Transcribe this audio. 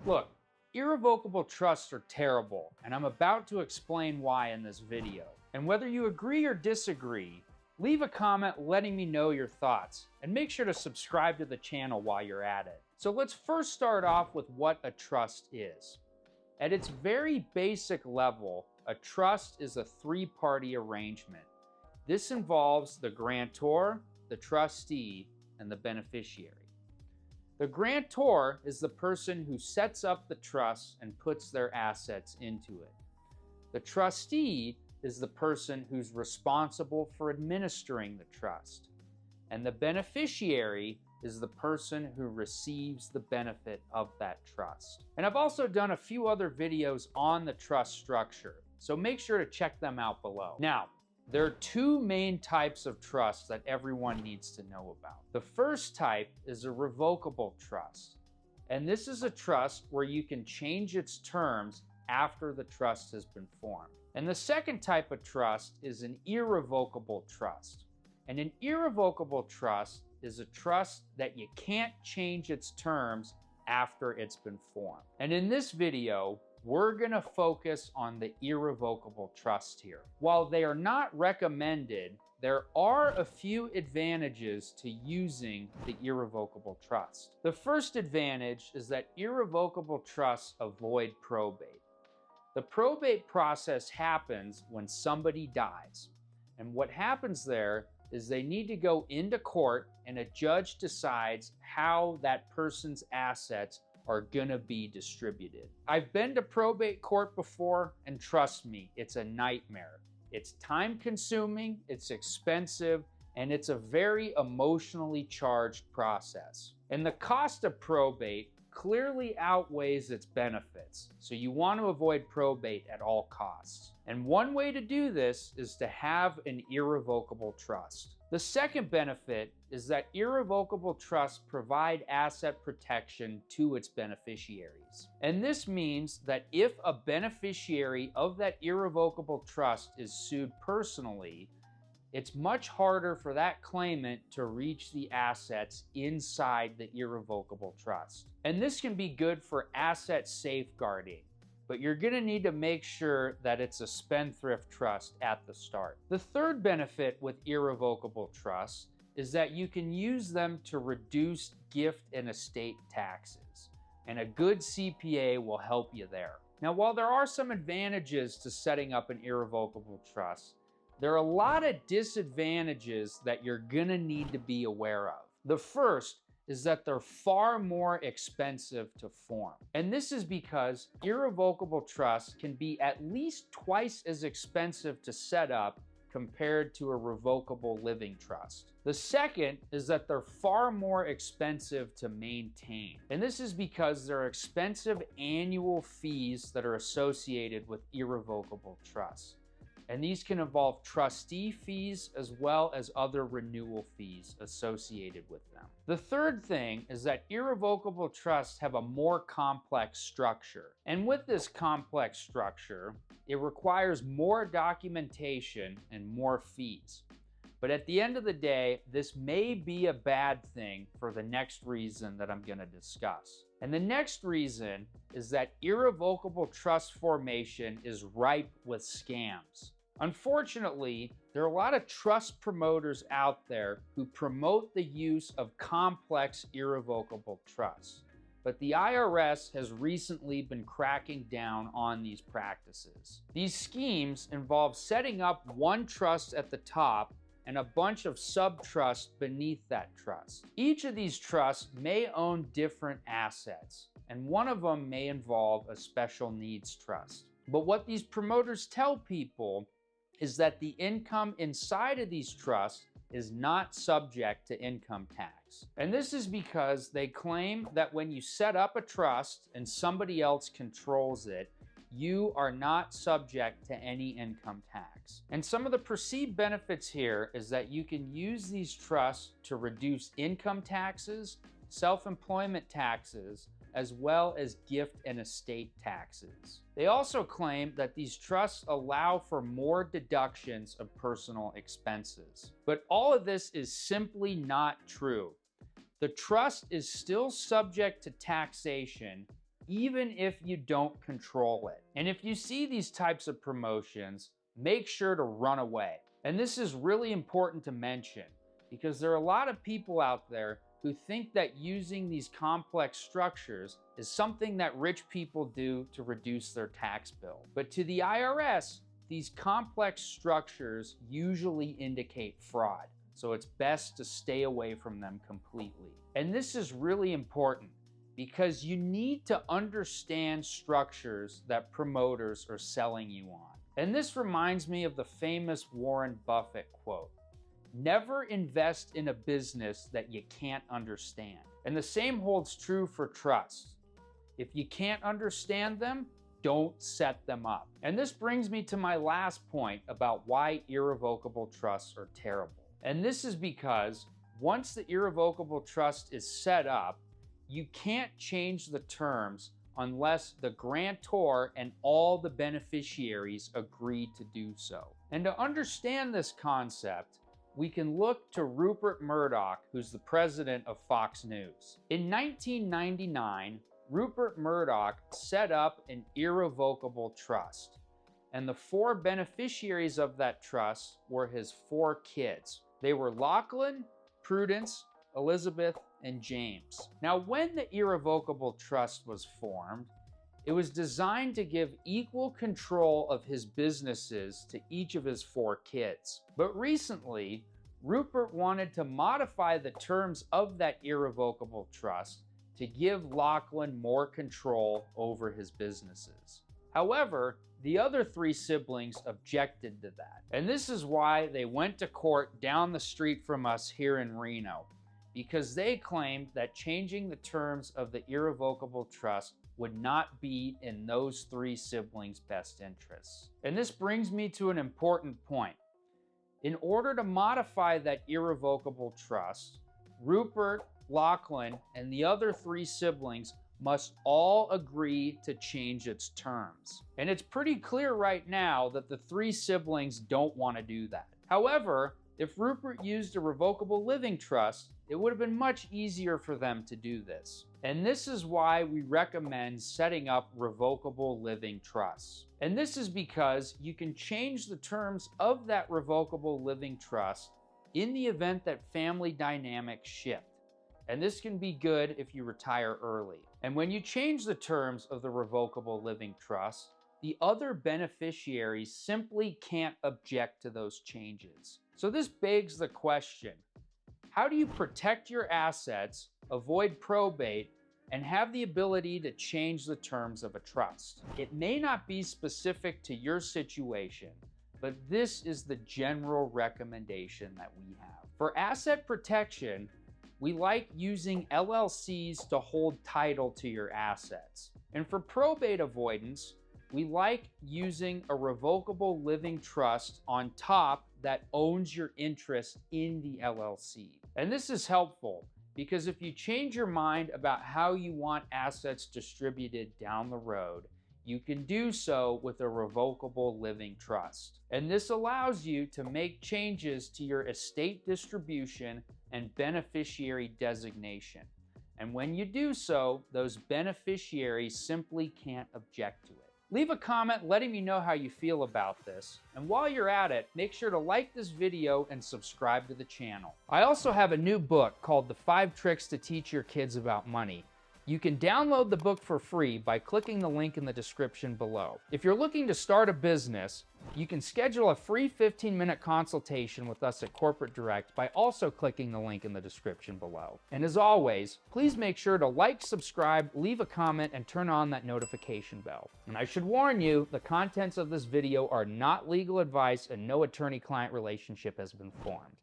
Look, irrevocable trusts are terrible, and I'm about to explain why in this video. And whether you agree or disagree, leave a comment letting me know your thoughts, and make sure to subscribe to the channel while you're at it. So let's first start off with what a trust is. At its very basic level, a trust is a three-party arrangement. This involves the grantor, the trustee, and the beneficiary. The grantor is the person who sets up the trust and puts their assets into it. The trustee is the person who's responsible for administering the trust. And the beneficiary is the person who receives the benefit of that trust. And I've also done a few other videos on the trust structure, so make sure to check them out below. Now, there are two main types of trusts that everyone needs to know about. The first type is a revocable trust. And this is a trust where you can change its terms after the trust has been formed. And the second type of trust is an irrevocable trust. And an irrevocable trust is a trust that you can't change its terms after it's been formed. And in this video, we're gonna focus on the irrevocable trust here. While they are not recommended, there are a few advantages to using the irrevocable trust. The first advantage is that irrevocable trusts avoid probate. The probate process happens when somebody dies. And what happens there is they need to go into court and a judge decides how that person's assets are gonna be distributed. I've been to probate court before, and trust me, it's a nightmare. It's time consuming, it's expensive, and it's a very emotionally charged process. And the cost of probate clearly outweighs its benefits, so you want to avoid probate at all costs. And one way to do this is to have an irrevocable trust. The second benefit is that irrevocable trusts provide asset protection to its beneficiaries. And this means that if a beneficiary of that irrevocable trust is sued personally, it's much harder for that claimant to reach the assets inside the irrevocable trust. And this can be good for asset safeguarding, but you're gonna need to make sure that it's a spendthrift trust at the start. The third benefit with irrevocable trusts is that you can use them to reduce gift and estate taxes, and a good CPA will help you there. Now, while there are some advantages to setting up an irrevocable trust, there are a lot of disadvantages that you're gonna need to be aware of. The first is that they're far more expensive to form. And this is because irrevocable trusts can be at least twice as expensive to set up compared to a revocable living trust. The second is that they're far more expensive to maintain. And this is because there are expensive annual fees that are associated with irrevocable trusts. And these can involve trustee fees as well as other renewal fees associated with them. The third thing is that irrevocable trusts have a more complex structure. And with this complex structure, it requires more documentation and more fees. But at the end of the day, this may be a bad thing for the next reason that I'm going to discuss. And the next reason is that irrevocable trust formation is ripe with scams. Unfortunately, there are a lot of trust promoters out there who promote the use of complex irrevocable trusts. But the IRS has recently been cracking down on these practices. These schemes involve setting up one trust at the top and a bunch of sub-trusts beneath that trust. Each of these trusts may own different assets, and one of them may involve a special needs trust. But what these promoters tell people is that the income inside of these trusts is not subject to income tax. And this is because they claim that when you set up a trust and somebody else controls it, you are not subject to any income tax. And some of the perceived benefits here is that you can use these trusts to reduce income taxes, self-employment taxes, as well as gift and estate taxes. They also claim that these trusts allow for more deductions of personal expenses. But all of this is simply not true. The trust is still subject to taxation even if you don't control it. And if you see these types of promotions, make sure to run away. And this is really important to mention because there are a lot of people out there who think that using these complex structures is something that rich people do to reduce their tax bill. But to the IRS, these complex structures usually indicate fraud. So it's best to stay away from them completely. And this is really important because you need to understand structures that promoters are selling you on. And this reminds me of the famous Warren Buffett quote, "Never invest in a business that you can't understand." And the same holds true for trusts. If you can't understand them, don't set them up. And this brings me to my last point about why irrevocable trusts are terrible. And this is because once the irrevocable trust is set up, you can't change the terms unless the grantor and all the beneficiaries agree to do so. And to understand this concept, we can look to Rupert Murdoch, who's the president of Fox News. In 1999, Rupert Murdoch set up an irrevocable trust, and the 4 beneficiaries of that trust were his 4 kids. They were Lachlan, Prudence, Elizabeth, and James. Now, when the irrevocable trust was formed, it was designed to give equal control of his businesses to each of his 4 kids. But recently, Rupert wanted to modify the terms of that irrevocable trust to give Lachlan more control over his businesses. However, the other 3 siblings objected to that. And this is why they went to court down the street from us here in Reno, because they claimed that changing the terms of the irrevocable trust would not be in those 3 siblings' best interests. And this brings me to an important point. In order to modify that irrevocable trust, Rupert, Lachlan, and the other 3 siblings must all agree to change its terms. And it's pretty clear right now that the 3 siblings don't want to do that. However, if Rupert used a revocable living trust, it would have been much easier for them to do this. And this is why we recommend setting up revocable living trusts. And this is because you can change the terms of that revocable living trust in the event that family dynamics shift. And this can be good if you retire early. And when you change the terms of the revocable living trust, the other beneficiaries simply can't object to those changes. So this begs the question, how do you protect your assets, avoid probate, and have the ability to change the terms of a trust? It may not be specific to your situation, but this is the general recommendation that we have. For asset protection, we like using LLCs to hold title to your assets. And for probate avoidance, we like using a revocable living trust on top that owns your interest in the LLC. And this is helpful because if you change your mind about how you want assets distributed down the road, you can do so with a revocable living trust. And this allows you to make changes to your estate distribution and beneficiary designation. And when you do so, those beneficiaries simply can't object to it. Leave a comment letting me know how you feel about this. And while you're at it, make sure to like this video and subscribe to the channel. I also have a new book called The 5 Tricks to Teach Your Kids About Money. You can download the book for free by clicking the link in the description below. If you're looking to start a business, you can schedule a free 15-minute consultation with us at Corporate Direct by also clicking the link in the description below. And as always, please make sure to like, subscribe, leave a comment, and turn on that notification bell. And I should warn you, the contents of this video are not legal advice and no attorney-client relationship has been formed.